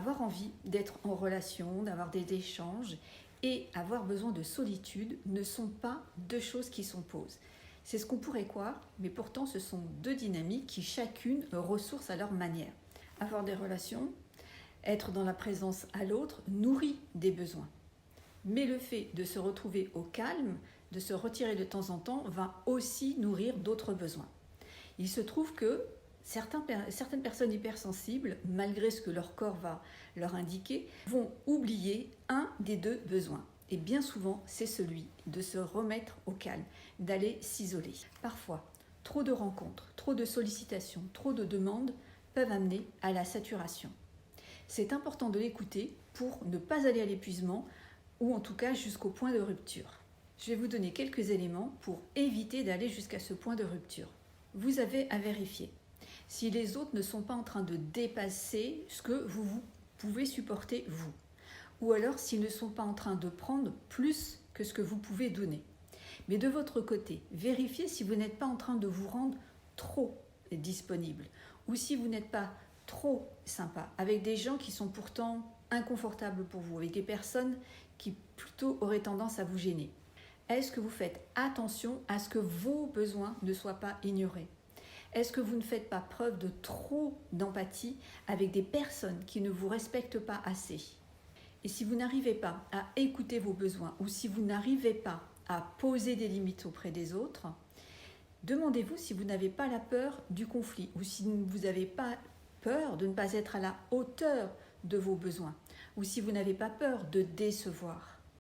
Avoir envie d'être en relation, d'avoir des échanges et avoir besoin de solitude ne sont pas deux choses qui s'opposent. C'est ce qu'on pourrait croire, mais pourtant ce sont deux dynamiques qui chacune ressourcent à leur manière. Avoir des relations, être dans la présence à l'autre, nourrit des besoins. Mais le fait de se retrouver au calme, de se retirer de temps en temps, va aussi nourrir d'autres besoins. Il se trouve que certaines personnes hypersensibles, malgré ce que leur corps va leur indiquer, vont oublier un des deux besoins. Et bien souvent, c'est celui de se remettre au calme, d'aller s'isoler. Parfois, trop de rencontres, trop de sollicitations, trop de demandes peuvent amener à la saturation. C'est important de l'écouter pour ne pas aller à l'épuisement ou en tout cas jusqu'au point de rupture. Je vais vous donner quelques éléments pour éviter d'aller jusqu'à ce point de rupture. Vous avez à vérifier si les autres ne sont pas en train de dépasser ce que vous pouvez supporter vous, ou alors s'ils ne sont pas en train de prendre plus que ce que vous pouvez donner. Mais de votre côté, vérifiez si vous n'êtes pas en train de vous rendre trop disponible, ou si vous n'êtes pas trop sympa, avec des gens qui sont pourtant inconfortables pour vous, avec des personnes qui plutôt auraient tendance à vous gêner. Est-ce que vous faites attention à ce que vos besoins ne soient pas ignorés ? Est-ce que vous ne faites pas preuve de trop d'empathie avec des personnes qui ne vous respectent pas assez ? Et si vous n'arrivez pas à écouter vos besoins ou si vous n'arrivez pas à poser des limites auprès des autres, demandez-vous si vous n'avez pas la peur du conflit ou si vous n'avez pas peur de ne pas être à la hauteur de vos besoins ou si vous n'avez pas peur de décevoir.